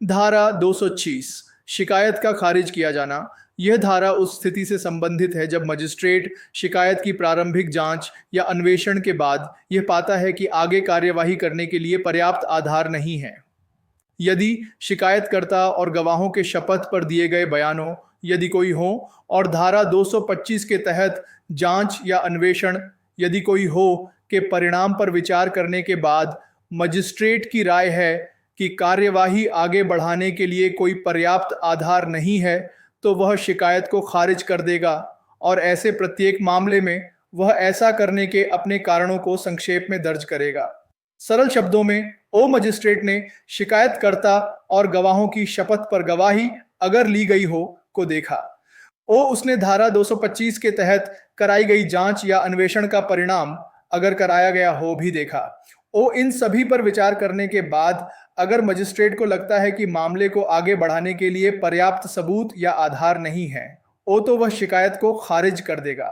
धारा 226 शिकायत का खारिज किया जाना। यह धारा उस स्थिति से संबंधित है जब मजिस्ट्रेट शिकायत की प्रारंभिक जांच या अन्वेषण के बाद यह पाता है कि आगे कार्यवाही करने के लिए पर्याप्त आधार नहीं है। यदि शिकायतकर्ता और गवाहों के शपथ पर दिए गए बयानों यदि कोई हो और धारा 225 के तहत जांच या अन्वेषण यदि कोई हो के परिणाम पर विचार करने के बाद मजिस्ट्रेट की राय है कि कार्यवाही आगे बढ़ाने के लिए कोई पर्याप्त आधार नहीं है, तो वह शिकायत को खारिज कर देगा और ऐसे प्रत्येक मामले में वह ऐसा करने के अपने कारणों को संक्षेप में दर्ज करेगा। सरल शब्दों में, ओ मजिस्ट्रेट ने शिकायतकर्ता और गवाहों की शपथ पर गवाही अगर ली गई हो को देखा। ओ उसने धारा 225 के तहत कराई गई जांच या अन्वेषण का परिणाम अगर कराया गया हो भी देखा। ओ इन सभी पर विचार करने के बाद अगर मजिस्ट्रेट को लगता है कि मामले को आगे बढ़ाने के लिए पर्याप्त सबूत या आधार नहीं है, ओ तो वह शिकायत को खारिज कर देगा।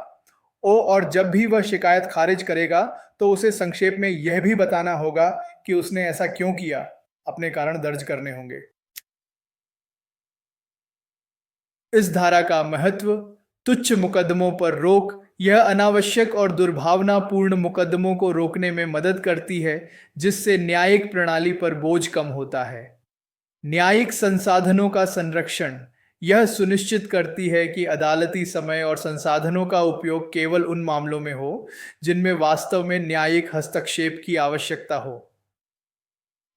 ओ और जब भी वह शिकायत खारिज करेगा तो उसे संक्षेप में यह भी बताना होगा कि उसने ऐसा क्यों किया, अपने कारण दर्ज करने होंगे। इस धारा का महत्व, तुच्छ मुकदमों पर रोक। यह अनावश्यक और दुर्भावनापूर्ण मुकदमों को रोकने में मदद करती है, जिससे न्यायिक प्रणाली पर बोझ कम होता है। न्यायिक संसाधनों का संरक्षण। यह सुनिश्चित करती है कि अदालती समय और संसाधनों का उपयोग केवल उन मामलों में हो जिनमें वास्तव में न्यायिक हस्तक्षेप की आवश्यकता हो।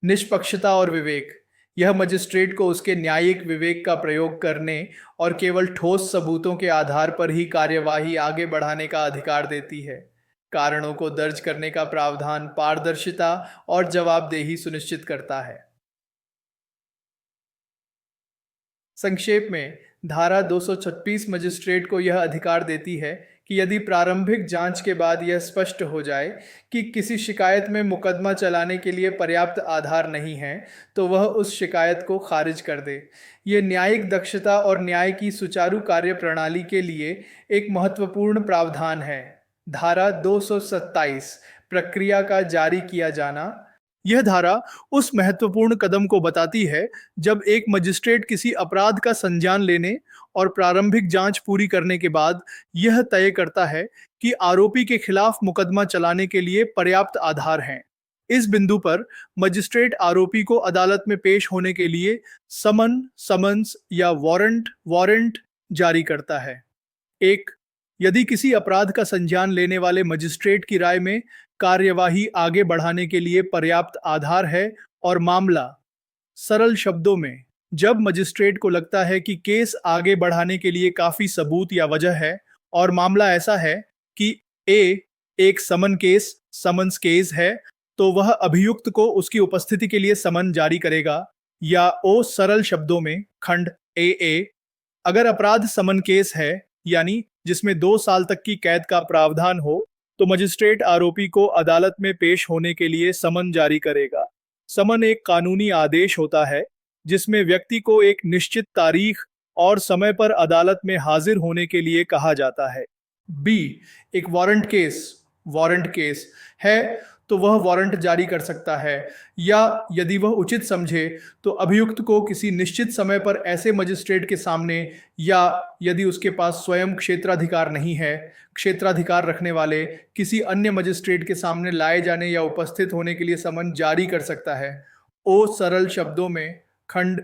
निष्पक्षता और विवेक। यह मजिस्ट्रेट को उसके न्यायिक विवेक का प्रयोग करने और केवल ठोस सबूतों के आधार पर ही कार्यवाही आगे बढ़ाने का अधिकार देती है। कारणों को दर्ज करने का प्रावधान पारदर्शिता और जवाबदेही सुनिश्चित करता है। संक्षेप में, धारा 226 मजिस्ट्रेट को यह अधिकार देती है कि यदि प्रारंभिक जांच के बाद यह स्पष्ट हो जाए कि किसी शिकायत में मुकदमा चलाने के लिए पर्याप्त आधार नहीं है, तो वह उस शिकायत को खारिज कर दे। यह न्यायिक दक्षता और न्याय की सुचारू कार्य प्रणाली के लिए एक महत्वपूर्ण प्रावधान है। धारा 227 प्रक्रिया का जारी किया जाना। यह धारा उस महत्वपूर्ण कदम को बताती है जब एक मजिस्ट्रेट किसी अपराध का संज्ञान लेने और प्रारंभिक जांच पूरी करने के बाद यह तय करता है कि आरोपी के खिलाफ मुकदमा चलाने के लिए पर्याप्त आधार हैं। इस बिंदु पर मजिस्ट्रेट आरोपी को अदालत में पेश होने के लिए समन्स या वारंट जारी करता है। यदि किसी अपराध का संज्ञान लेने वाले मजिस्ट्रेट की राय में कार्यवाही आगे बढ़ाने के लिए पर्याप्त आधार है और मामला, सरल शब्दों में, जब मजिस्ट्रेट को लगता है कि केस आगे बढ़ाने के लिए काफी सबूत या वजह है और मामला ऐसा है कि एक समन्स केस है, तो वह अभियुक्त को उसकी उपस्थिति के लिए समन जारी करेगा। या सरल शब्दों में, खंड अगर अपराध समन केस है, यानी जिसमें 2 साल तक की कैद का प्रावधान हो, तो मजिस्ट्रेट आरोपी को अदालत में पेश होने के लिए समन जारी करेगा। समन एक कानूनी आदेश होता है जिसमें व्यक्ति को एक निश्चित तारीख और समय पर अदालत में हाजिर होने के लिए कहा जाता है। एक वारंट केस है तो वह वारंट जारी कर सकता है, या यदि वह उचित समझे तो अभियुक्त को किसी निश्चित समय पर ऐसे मजिस्ट्रेट के सामने, या यदि उसके पास स्वयं क्षेत्राधिकार नहीं है, क्षेत्राधिकार रखने वाले किसी अन्य मजिस्ट्रेट के सामने लाए जाने या उपस्थित होने के लिए समन जारी कर सकता है। सरल शब्दों में, खंड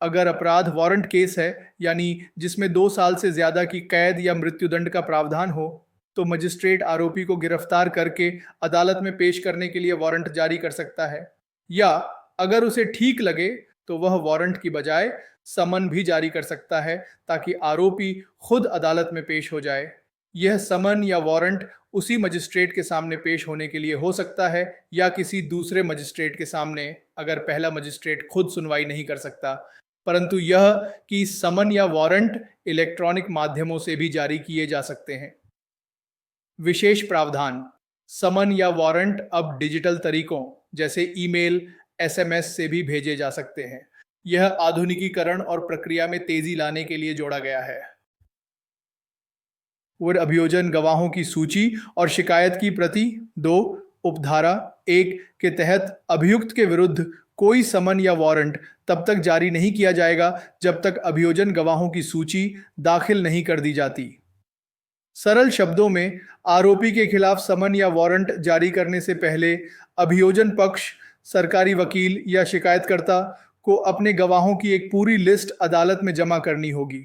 अगर अपराध वारंट केस है, यानी जिसमें 2 साल से ज्यादा की कैद या मृत्युदंड का प्रावधान हो, तो मजिस्ट्रेट आरोपी को गिरफ्तार करके अदालत में पेश करने के लिए वारंट जारी कर सकता है, या अगर उसे ठीक लगे तो वह वारंट की बजाय समन भी जारी कर सकता है ताकि आरोपी खुद अदालत में पेश हो जाए। यह समन या वारंट उसी मजिस्ट्रेट के सामने पेश होने के लिए हो सकता है या किसी दूसरे मजिस्ट्रेट के सामने, अगर पहला मजिस्ट्रेट खुद सुनवाई नहीं कर सकता, परंतु यह कि समन या वारंट इलेक्ट्रॉनिक माध्यमों से भी जारी किए जा सकते हैं। विशेष प्रावधान, समन या वारंट अब डिजिटल तरीकों जैसे ईमेल, एसएमएस से भी भेजे जा सकते हैं। यह आधुनिकीकरण और प्रक्रिया में तेजी लाने के लिए जोड़ा गया है। अभियोजन गवाहों की सूची और शिकायत की प्रति। 2 उपधारा 1 के तहत अभियुक्त के विरुद्ध कोई समन या वारंट तब तक जारी नहीं किया जाएगा जब तक अभियोजन गवाहों की सूची दाखिल नहीं कर दी जाती। सरल शब्दों में, आरोपी के खिलाफ समन या वारंट जारी करने से पहले अभियोजन पक्ष, सरकारी वकील या शिकायतकर्ता को अपने गवाहों की एक पूरी लिस्ट अदालत में जमा करनी होगी।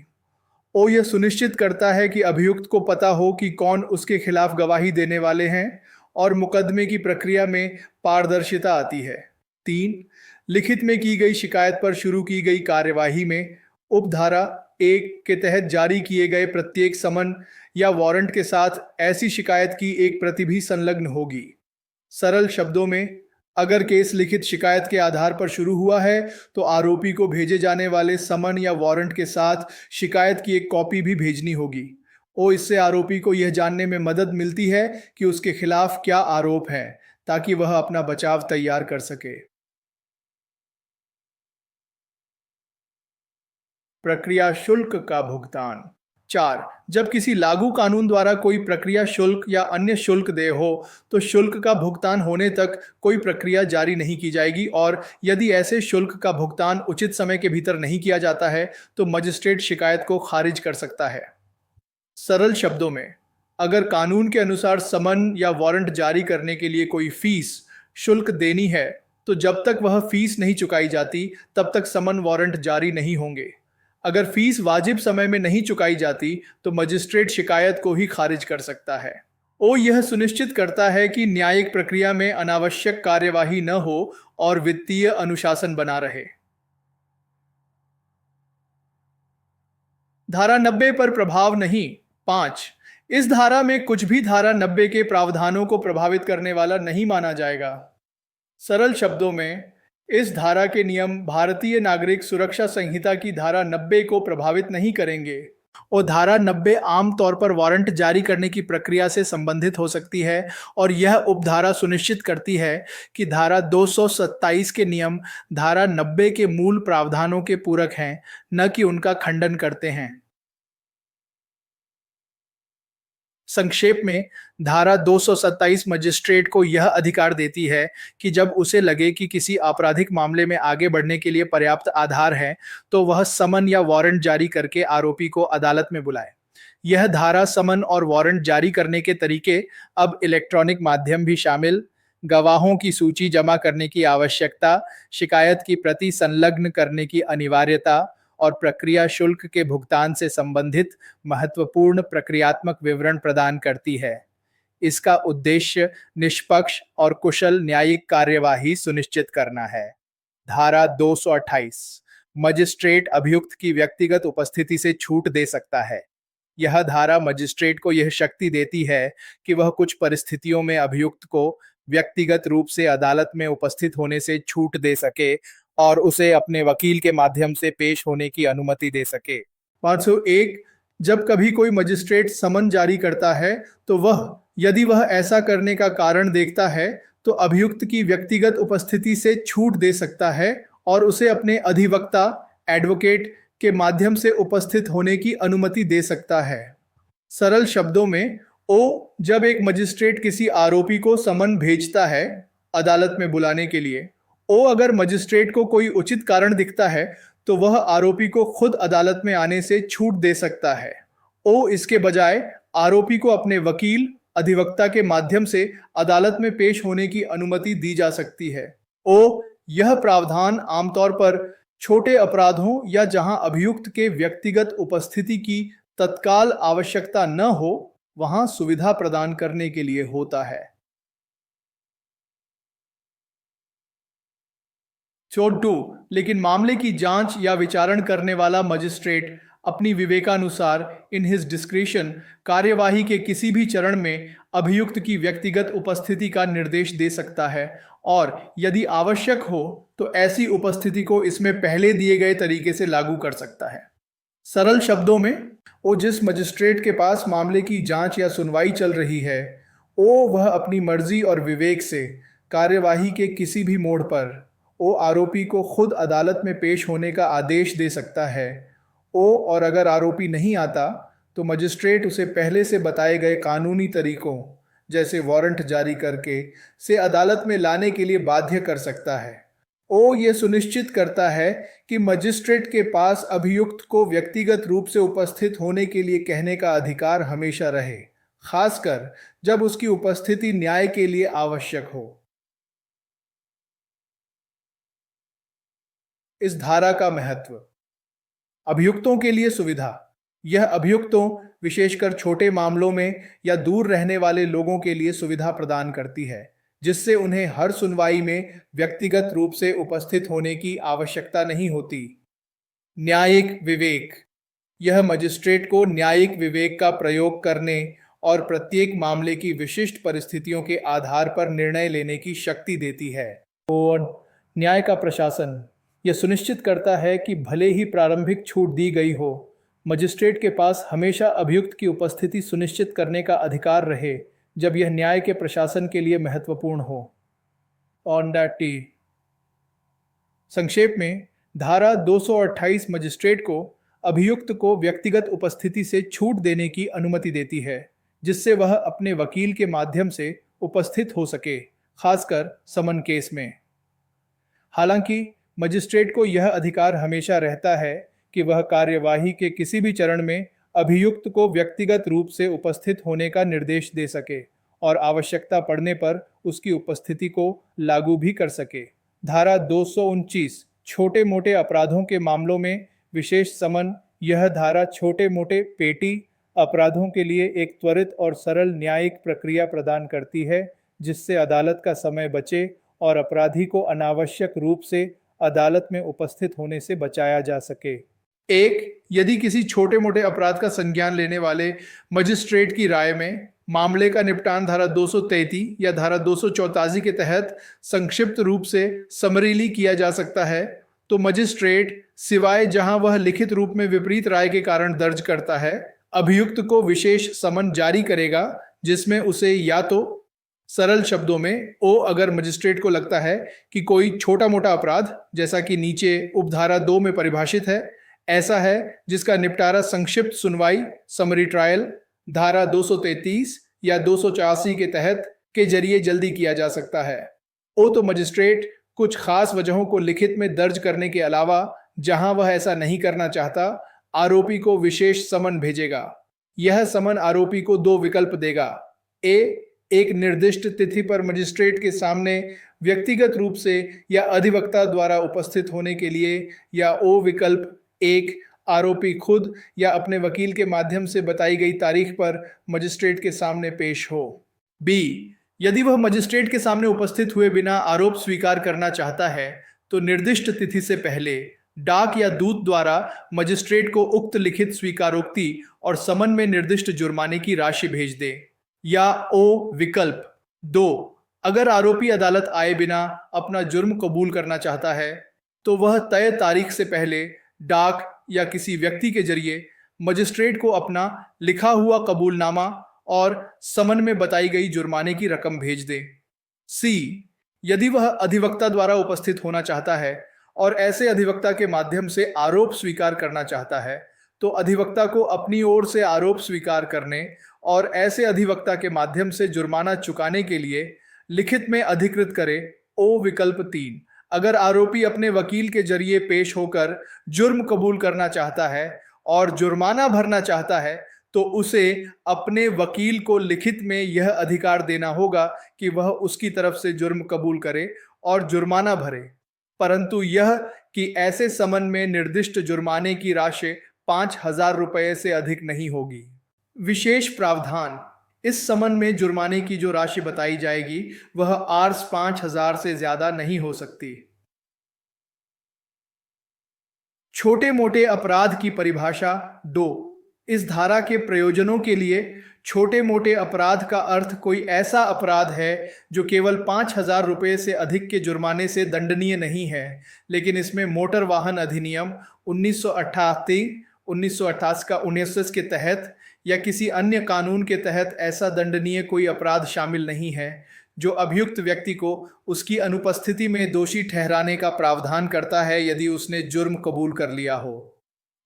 ओ यह सुनिश्चित करता है कि अभियुक्त को पता हो कि कौन उसके खिलाफ गवाही देने वाले हैं और मुकदमे की प्रक्रिया में पारदर्शिता आती है। 3. लिखित में की गई शिकायत पर शुरू की गई कार्यवाही में उपधारा 1 के तहत जारी किए गए प्रत्येक समन या वारंट के साथ ऐसी शिकायत की एक प्रति भी संलग्न होगी। सरल शब्दों में, अगर केस लिखित शिकायत के आधार पर शुरू हुआ है तो आरोपी को भेजे जाने वाले समन या वारंट के साथ शिकायत की एक कॉपी भी भेजनी होगी। इससे आरोपी को यह जानने में मदद मिलती है कि उसके खिलाफ क्या आरोप है, ताकि वह अपना बचाव तैयार कर सके। प्रक्रिया शुल्क का भुगतान। 4. जब किसी लागू कानून द्वारा कोई प्रक्रिया शुल्क या अन्य शुल्क देय हो तो शुल्क का भुगतान होने तक कोई प्रक्रिया जारी नहीं की जाएगी, और यदि ऐसे शुल्क का भुगतान उचित समय के भीतर नहीं किया जाता है तो मजिस्ट्रेट शिकायत को खारिज कर सकता है। सरल शब्दों में, अगर कानून के अनुसार समन या वारंट जारी करने के लिए कोई फीस, शुल्क देनी है तो जब तक वह फीस नहीं चुकाई जाती तब तक समन वारंट जारी नहीं होंगे। अगर फीस वाजिब समय में नहीं चुकाई जाती तो मजिस्ट्रेट शिकायत को ही खारिज कर सकता है। यह सुनिश्चित करता है कि न्यायिक प्रक्रिया में अनावश्यक कार्यवाही न हो और वित्तीय अनुशासन बना रहे। धारा 90 पर प्रभाव नहीं। 5. इस धारा में कुछ भी धारा 90 के प्रावधानों को प्रभावित करने वाला नहीं माना जाएगा। सरल शब्दों में, इस धारा के नियम भारतीय नागरिक सुरक्षा संहिता की धारा 90 को प्रभावित नहीं करेंगे और धारा 90 आमतौर पर वारंट जारी करने की प्रक्रिया से संबंधित हो सकती है, और यह उपधारा सुनिश्चित करती है कि धारा 227 के नियम धारा 90 के मूल प्रावधानों के पूरक हैं, न कि उनका खंडन करते हैं। संक्षेप में, धारा 227 मजिस्ट्रेट को यह अधिकार देती है कि जब उसे लगे कि किसी आपराधिक मामले में आगे बढ़ने के लिए पर्याप्त आधार है तो वह समन या वारंट जारी करके आरोपी को अदालत में बुलाए। यह धारा समन और वारंट जारी करने के तरीके अब इलेक्ट्रॉनिक माध्यम भी शामिल, गवाहों की सूची जमा करने की आवश्यकता, शिकायत की प्रति संलग्न करने की अनिवार्यता और प्रक्रिया शुल्क के भुगतान से संबंधित महत्वपूर्ण प्रक्रियात्मक विवरण प्रदान करती है। इसका उद्देश्य निष्पक्ष और कुशल न्यायिक कार्यवाही सुनिश्चित करना है। धारा 228, मजिस्ट्रेट अभियुक्त की व्यक्तिगत उपस्थिति से छूट दे सकता है। यह धारा मजिस्ट्रेट को यह शक्ति देती है कि वह कुछ परिस्थितियों में अभियुक्त को व्यक्तिगत रूप से अदालत में उपस्थित होने से छूट दे सके और उसे अपने वकील के माध्यम से पेश होने की अनुमति दे सके। 501. जब कभी कोई मजिस्ट्रेट समन जारी करता है तो यदि वह ऐसा करने का कारण देखता है तो अभियुक्त की व्यक्तिगत उपस्थिति से छूट दे सकता है और उसे अपने अधिवक्ता, एडवोकेट के माध्यम से उपस्थित होने की अनुमति दे सकता है। सरल शब्दों में, जब एक मजिस्ट्रेट किसी आरोपी को समन भेजता है अदालत में बुलाने के लिए, अगर मजिस्ट्रेट को कोई उचित कारण दिखता है तो वह आरोपी को खुद अदालत में आने से छूट दे सकता है। इसके बजाय आरोपी को अपने वकील, अधिवक्ता के माध्यम से अदालत में पेश होने की अनुमति दी जा सकती है। यह प्रावधान आमतौर पर छोटे अपराधों या जहां अभियुक्त के व्यक्तिगत उपस्थिति की तत्काल आवश्यकता न हो, वहां सुविधा प्रदान करने के लिए होता है। 2. लेकिन मामले की जांच या विचारण करने वाला मजिस्ट्रेट अपनी विवेकानुसार इन हिज डिस्क्रिशन कार्यवाही के किसी भी चरण में अभियुक्त की व्यक्तिगत उपस्थिति का निर्देश दे सकता है, और यदि आवश्यक हो तो ऐसी उपस्थिति को इसमें पहले दिए गए तरीके से लागू कर सकता है। सरल शब्दों में, जिस मजिस्ट्रेट के पास मामले की जांच या सुनवाई चल रही है, वह अपनी मर्जी और विवेक से कार्यवाही के किसी भी मोड़ पर आरोपी को खुद अदालत में पेश होने का आदेश दे सकता है। और अगर आरोपी नहीं आता तो मजिस्ट्रेट उसे पहले से बताए गए कानूनी तरीकों जैसे वारंट जारी करके से अदालत में लाने के लिए बाध्य कर सकता है। ओ ये सुनिश्चित करता है कि मजिस्ट्रेट के पास अभियुक्त को व्यक्तिगत रूप से उपस्थित होने के लिए कहने का अधिकार हमेशा रहे, खासकर जब उसकी उपस्थिति न्याय के लिए आवश्यक हो। इस धारा का महत्व। अभियुक्तों के लिए सुविधा। यह अभियुक्तों, विशेषकर छोटे मामलों में या दूर रहने वाले लोगों के लिए सुविधा प्रदान करती है, जिससे उन्हें हर सुनवाई में व्यक्तिगत रूप से उपस्थित होने की आवश्यकता नहीं होती। न्यायिक विवेक। यह मजिस्ट्रेट को न्यायिक विवेक का प्रयोग करने और प्रत्येक मामले की विशिष्ट परिस्थितियों के आधार पर निर्णय लेने की शक्ति देती है। और न्याय का प्रशासन। यह सुनिश्चित करता है कि भले ही प्रारंभिक छूट दी गई हो, मजिस्ट्रेट के पास हमेशा अभियुक्त की उपस्थिति सुनिश्चित करने का अधिकार रहे जब यह न्याय के प्रशासन के लिए महत्वपूर्ण हो। On that T. संक्षेप में, धारा 228 मजिस्ट्रेट को अभियुक्त को व्यक्तिगत उपस्थिति से छूट देने की अनुमति देती है, जिससे वह अपने वकील के माध्यम से उपस्थित हो सके, खासकर समन केस में। हालांकि मजिस्ट्रेट को यह अधिकार हमेशा रहता है कि वह कार्यवाही के किसी भी चरण में अभियुक्त को व्यक्तिगत रूप से उपस्थित होने का निर्देश दे सके और आवश्यकता पड़ने पर उसकी उपस्थिति को लागू भी कर सके। धारा 229 छोटे मोटे अपराधों के मामलों में विशेष समन। यह धारा छोटे मोटे पेटी अपराधों के लिए एक त्वरित और सरल न्यायिक प्रक्रिया प्रदान करती है, जिससे अदालत का समय बचे और अपराधी को अनावश्यक रूप से अदालत में उपस्थित होने से बचाया जा सके। एक, यदि किसी छोटे मोटे अपराध का संज्ञान लेने वाले मजिस्ट्रेट की राय में मामले का निपटान धारा 233 या धारा 284 के तहत संक्षिप्त रूप से समरीली किया जा सकता है, तो मजिस्ट्रेट, सिवाय जहां वह लिखित रूप में विपरीत राय के कारण दर्ज करता है, अभियुक्त को विशेष समन जारी करेगा, जिसमें उसे या तो सरल शब्दों में ओ, अगर मजिस्ट्रेट को लगता है कि कोई छोटा मोटा अपराध, जैसा कि नीचे उपधारा 2 में परिभाषित है, ऐसा है जिसका निपटारा संक्षिप्त सुनवाई समरी ट्रायल धारा 233 या 284 के तहत के जरिए जल्दी किया जा सकता है। ओ, तो मजिस्ट्रेट कुछ खास वजहों को लिखित में दर्ज करने के अलावा, जहां वह ऐसा नहीं करना चाहता, आरोपी को विशेष समन भेजेगा। यह समन आरोपी को 2 विकल्प देगा। ए, एक निर्दिष्ट तिथि पर मजिस्ट्रेट के सामने व्यक्तिगत रूप से या अधिवक्ता द्वारा उपस्थित होने के लिए, या ओ विकल्प 1, आरोपी खुद या अपने वकील के माध्यम से बताई गई तारीख पर मजिस्ट्रेट के सामने पेश हो। बी, यदि वह मजिस्ट्रेट के सामने उपस्थित हुए बिना आरोप स्वीकार करना चाहता है, तो निर्दिष्ट तिथि से पहले डाक या दूत द्वारा मजिस्ट्रेट को उक्त लिखित स्वीकारोक्ति और समन में निर्दिष्ट जुर्माने की राशि भेज दे। या ओ विकल्प 2, अगर आरोपी अदालत आए बिना अपना जुर्म कबूल करना चाहता है, तो वह तय तारीख से पहले डाक या किसी व्यक्ति के जरिए मजिस्ट्रेट को अपना लिखा हुआ कबूलनामा और समन में बताई गई जुर्माने की रकम भेज दे। सी, यदि वह अधिवक्ता द्वारा उपस्थित होना चाहता है और ऐसे अधिवक्ता के माध्यम से आरोप स्वीकार करना चाहता है, तो अधिवक्ता को अपनी ओर से आरोप स्वीकार करने और ऐसे अधिवक्ता के माध्यम से जुर्माना चुकाने के लिए लिखित में अधिकृत करे। ओ विकल्प 3, अगर आरोपी अपने वकील के जरिए पेश होकर जुर्म कबूल करना चाहता है और जुर्माना भरना चाहता है, तो उसे अपने वकील को लिखित में यह अधिकार देना होगा कि वह उसकी तरफ से जुर्म कबूल करे और जुर्माना भरे, परंतु यह कि ऐसे समन में निर्दिष्ट जुर्माने की राशि 5,000 रुपये से अधिक नहीं होगी। विशेष प्रावधान। इस समन में जुर्माने की जो राशि बताई जाएगी वह आर्स 5,000 से ज्यादा नहीं हो सकती। छोटे मोटे अपराध की परिभाषा 2। इस धारा के प्रयोजनों के लिए छोटे मोटे अपराध का अर्थ कोई ऐसा अपराध है जो केवल 5,000 रुपये से अधिक के जुर्माने से दंडनीय नहीं है, लेकिन इसमें मोटर वाहन अधिनियम 1988 का 19 के तहत या किसी अन्य कानून के तहत ऐसा दंडनीय कोई अपराध शामिल नहीं है जो अभियुक्त व्यक्ति को उसकी अनुपस्थिति में दोषी ठहराने का प्रावधान करता है यदि उसने जुर्म कबूल कर लिया हो।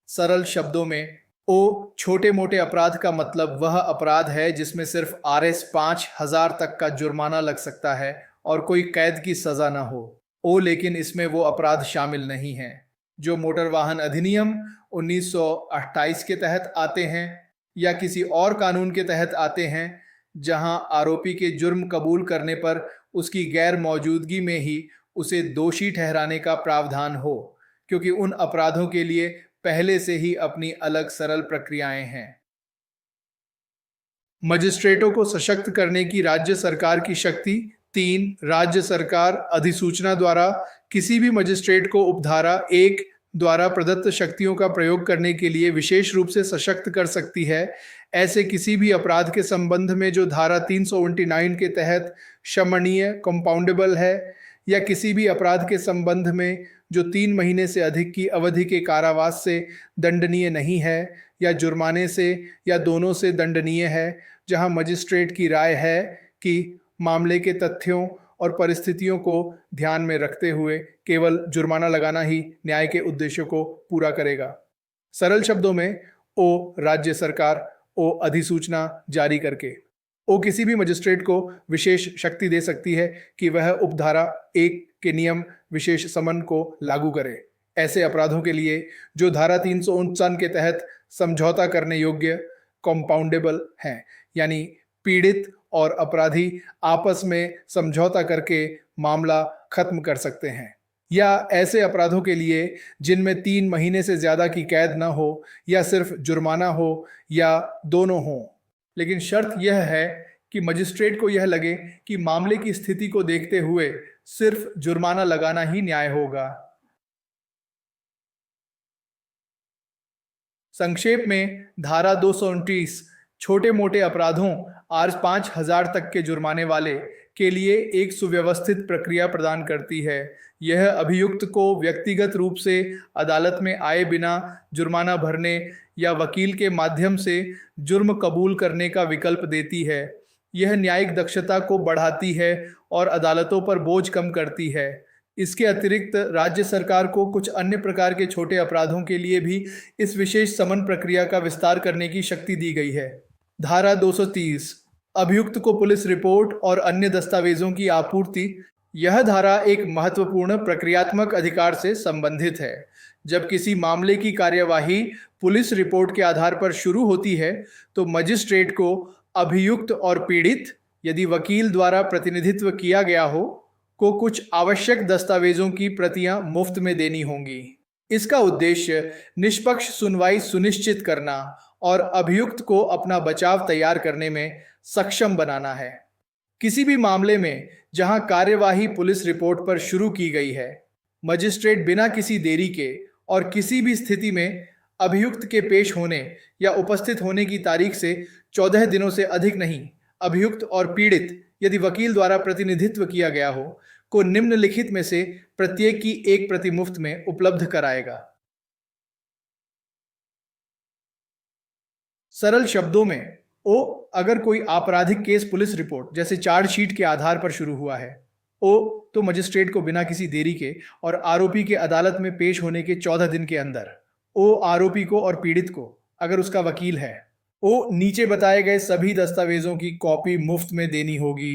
सरल शब्दों में, ओ छोटे मोटे अपराध का मतलब वह अपराध है जिसमें सिर्फ आरएस 5,000 तक का जुर्माना लग सकता है और कोई कैद की सजा न हो। ओ लेकिन इसमें वो अपराध शामिल नहीं हैं जो मोटर वाहन अधिनियम 1928 के तहत आते हैं या किसी और कानून के तहत आते हैं, जहां आरोपी के जुर्म कबूल करने पर उसकी गैर मौजूदगी में ही उसे दोषी ठहराने का प्रावधान हो, क्योंकि उन अपराधों के लिए पहले से ही अपनी अलग सरल प्रक्रियाएं हैं। मजिस्ट्रेटों को सशक्त करने की राज्य सरकार की शक्ति। 3, राज्य सरकार अधिसूचना द्वारा किसी भी मजिस्ट्रेट को उपधारा 1 द्वारा प्रदत्त शक्तियों का प्रयोग करने के लिए विशेष रूप से सशक्त कर सकती है। ऐसे किसी भी अपराध के संबंध में जो धारा 329 के तहत क्षमणीय कंपाउंडेबल है, या किसी भी अपराध के संबंध में जो 3 महीने से अधिक की अवधि के कारावास से दंडनीय नहीं है या जुर्माने से या दोनों से दंडनीय है, जहां मजिस्ट्रेट की राय है कि मामले के तथ्यों और परिस्थितियों को ध्यान में रखते हुए केवल जुर्माना लगाना ही न्याय के उद्देश्यों को पूरा करेगा। सरल शब्दों में, ओ राज्य सरकार, ओ अधिसूचना जारी करके ओ किसी भी मजिस्ट्रेट को विशेष शक्ति दे सकती है कि वह उपधारा 1 के नियम विशेष समन को लागू करे ऐसे अपराधों के लिए जो धारा 359 के तहत समझौता करने योग्य कंपाउंडेबल हैं, यानी पीड़ित और अपराधी आपस में समझौता करके मामला खत्म कर सकते हैं, या ऐसे अपराधों के लिए जिनमें 3 महीने से ज्यादा की कैद न हो या सिर्फ जुर्माना हो या दोनों हो। लेकिन शर्त यह है कि मजिस्ट्रेट को यह लगे कि मामले की स्थिति को देखते हुए सिर्फ जुर्माना लगाना ही न्याय होगा। संक्षेप में, धारा 229 छोटे मोटे अपराधों आज 5,000 तक के जुर्माने वाले के लिए एक सुव्यवस्थित प्रक्रिया प्रदान करती है। यह अभियुक्त को व्यक्तिगत रूप से अदालत में आए बिना जुर्माना भरने या वकील के माध्यम से जुर्म कबूल करने का विकल्प देती है। यह न्यायिक दक्षता को बढ़ाती है और अदालतों पर बोझ कम करती है। इसके अतिरिक्त राज्य सरकार को कुछ अन्य प्रकार के छोटे अपराधों के लिए भी इस विशेष समन प्रक्रिया का विस्तार करने की शक्ति दी गई है। धारा 230 अभियुक्त को पुलिस रिपोर्ट और अन्य दस्तावेजों की आपूर्ति। यह धारा एक महत्वपूर्ण प्रक्रियात्मक अधिकार से संबंधित है। जब किसी मामले की कार्यवाही पुलिस रिपोर्ट के आधार पर शुरू होती है तो मजिस्ट्रेट को अभियुक्त और पीड़ित, यदि वकील द्वारा प्रतिनिधित्व किया गया हो, को कुछ आवश्यक दस्तावेजों की प्रतियां मुफ्त में देनी होंगी। इसका उद्देश्य निष्पक्ष सुनवाई सुनिश्चित करना और अभियुक्त को अपना बचाव तैयार करने में सक्षम बनाना है। किसी भी मामले में जहां कार्यवाही पुलिस रिपोर्ट पर शुरू की गई है, मजिस्ट्रेट बिना किसी देरी के और किसी भी स्थिति में अभियुक्त के पेश होने या उपस्थित होने की तारीख से 14 दिनों से अधिक नहीं, अभियुक्त और पीड़ित, यदि वकील द्वारा प्रतिनिधित्व किया गया हो, को निम्नलिखित में से प्रत्येक की एक प्रति मुफ्त में उपलब्ध कराएगा। सरल शब्दों में, ओ अगर कोई आपराधिक केस पुलिस रिपोर्ट जैसे चार्जशीट के आधार पर शुरू हुआ है, ओ तो मजिस्ट्रेट को बिना किसी देरी के और आरोपी के अदालत में पेश होने के 14 दिन के अंदर, ओ आरोपी को और पीड़ित को अगर उसका वकील है, ओ नीचे बताए गए सभी दस्तावेजों की कॉपी मुफ्त में देनी होगी।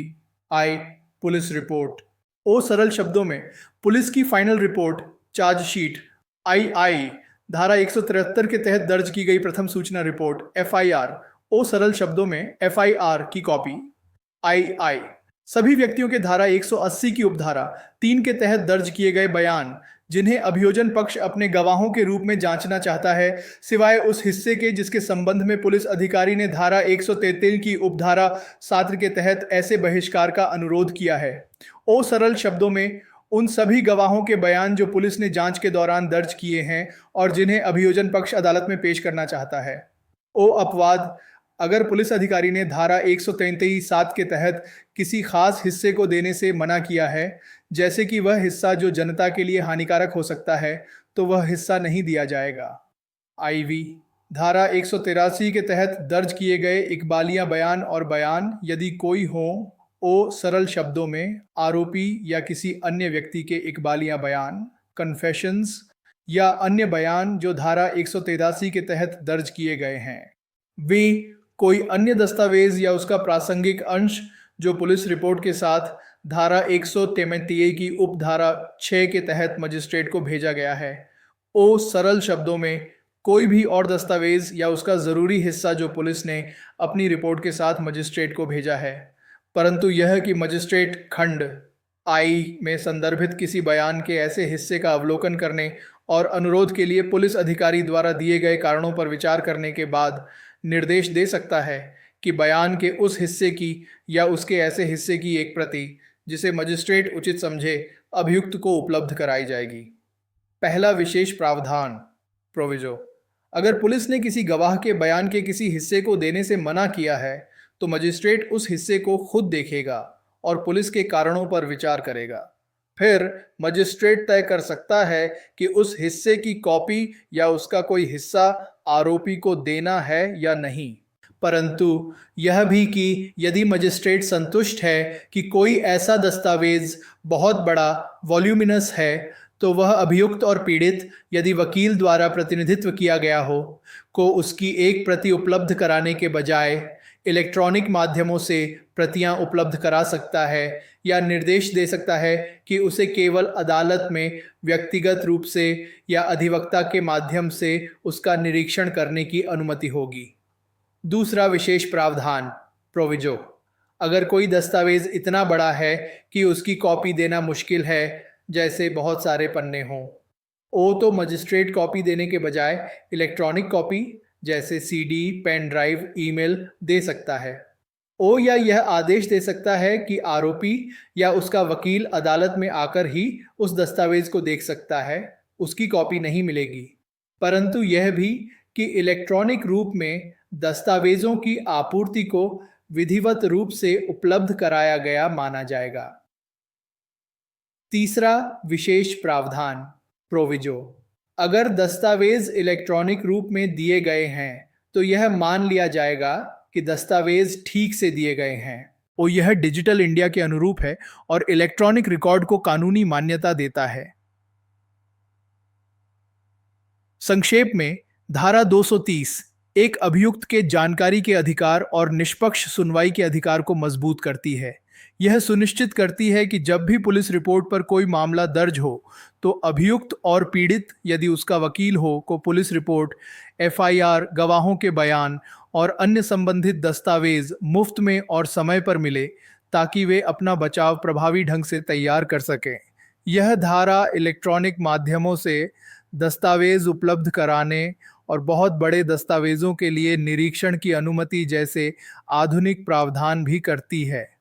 आई पुलिस रिपोर्ट, ओ सरल शब्दों में पुलिस की फाइनल रिपोर्ट चार्जशीट। आई धारा 173 के तहत दर्ज की गई प्रथम सूचना रिपोर्ट FIR, ओ सरल शब्दों में FIR की कॉपी। आई सभी व्यक्तियों के धारा 180 की उपधारा 3 के तहत दर्ज किए गए बयान जिन्हें अभियोजन पक्ष अपने गवाहों के रूप में जांचना चाहता है, सिवाय उस हिस्से के जिसके संबंध में पुलिस अधिकारी ने धारा 133 की उपधारा 7 के तहत ऐसे बहिष्कार का अनुरोध किया है। ओ सरल शब्दों में उन सभी गवाहों के बयान जो पुलिस ने जांच के दौरान दर्ज किए हैं और जिन्हें अभियोजन पक्ष अदालत में पेश करना चाहता है। ओ अपवाद, अगर पुलिस अधिकारी ने धारा 133(7) के तहत किसी खास हिस्से को देने से मना किया है, जैसे कि वह हिस्सा जो जनता के लिए हानिकारक हो सकता है, तो वह हिस्सा नहीं दिया जाएगा। IV धारा 183 के तहत दर्ज किए गए इकबालिया बयान और बयान, यदि कोई हो, ओ सरल शब्दों में आरोपी या किसी अन्य व्यक्ति के इकबालिया बयान, कन्फेशंस या अन्य बयान जो धारा 183 के तहत दर्ज किए गए हैं। वे कोई अन्य दस्तावेज या उसका प्रासंगिक अंश जो पुलिस रिपोर्ट के साथ धारा 133 की उपधारा 6 के तहत मजिस्ट्रेट को भेजा गया है। सरल शब्दों में, कोई भी और दस्तावेज या उसका ज़रूरी हिस्सा जो पुलिस ने अपनी रिपोर्ट के साथ मजिस्ट्रेट को भेजा है, परंतु यह कि मजिस्ट्रेट खंड आई में संदर्भित किसी बयान के ऐसे हिस्से का अवलोकन करने और अनुरोध के लिए पुलिस अधिकारी द्वारा दिए गए कारणों पर विचार करने के बाद निर्देश दे सकता है कि बयान के उस हिस्से की या उसके ऐसे हिस्से की एक प्रति, जिसे मजिस्ट्रेट उचित समझे, अभियुक्त को उपलब्ध कराई जाएगी। पहला विशेष प्रावधान, प्रोविजो। अगर पुलिस ने किसी गवाह के बयान के किसी हिस्से को देने से मना किया है तो मजिस्ट्रेट उस हिस्से को खुद देखेगा और पुलिस के कारणों पर विचार करेगा। फिर मजिस्ट्रेट तय कर सकता है कि उस हिस्से की कॉपी या उसका कोई हिस्सा आरोपी को देना है या नहीं। परंतु यह भी कि यदि मजिस्ट्रेट संतुष्ट है कि कोई ऐसा दस्तावेज बहुत बड़ा, वॉल्यूमिनस है, तो वह अभियुक्त और पीड़ित, यदि वकील द्वारा प्रतिनिधित्व किया गया हो, को उसकी एक प्रति उपलब्ध कराने के बजाय इलेक्ट्रॉनिक माध्यमों से प्रतियां उपलब्ध करा सकता है या निर्देश दे सकता है कि उसे केवल अदालत में व्यक्तिगत रूप से या अधिवक्ता के माध्यम से उसका निरीक्षण करने की अनुमति होगी। दूसरा विशेष प्रावधान, प्रोविजो। अगर कोई दस्तावेज इतना बड़ा है कि उसकी कॉपी देना मुश्किल है, जैसे बहुत सारे पन्ने हों, तो मजिस्ट्रेट कॉपी देने के बजाय इलेक्ट्रॉनिक कॉपी जैसे सीडी, पेन ड्राइव, ईमेल दे सकता है। या यह आदेश दे सकता है कि आरोपी या उसका वकील अदालत में आकर ही उस दस्तावेज को देख सकता है, उसकी कॉपी नहीं मिलेगी। परंतु यह भी कि इलेक्ट्रॉनिक रूप में दस्तावेजों की आपूर्ति को विधिवत रूप से उपलब्ध कराया गया माना जाएगा। तीसरा विशेष प्रावधान, प्रोविजो। अगर दस्तावेज इलेक्ट्रॉनिक रूप में दिए गए हैं तो यह मान लिया जाएगा कि दस्तावेज ठीक से दिए गए हैं और यह डिजिटल इंडिया के अनुरूप है और इलेक्ट्रॉनिक रिकॉर्ड को कानूनी मान्यता देता है। संक्षेप में, धारा 230 एक अभियुक्त के जानकारी के अधिकार और निष्पक्ष सुनवाई के अधिकार को मजबूत करती है। यह सुनिश्चित करती है कि जब भी पुलिस रिपोर्ट पर कोई मामला दर्ज हो तो अभियुक्त और पीड़ित, यदि उसका वकील हो, को पुलिस रिपोर्ट, एफआईआर, गवाहों के बयान और अन्य संबंधित दस्तावेज मुफ्त में और समय पर मिले, ताकि वे अपना बचाव प्रभावी ढंग से तैयार कर सकें। यह धारा इलेक्ट्रॉनिक माध्यमों से दस्तावेज उपलब्ध कराने और बहुत बड़े दस्तावेजों के लिए निरीक्षण की अनुमति जैसे आधुनिक प्रावधान भी करती है।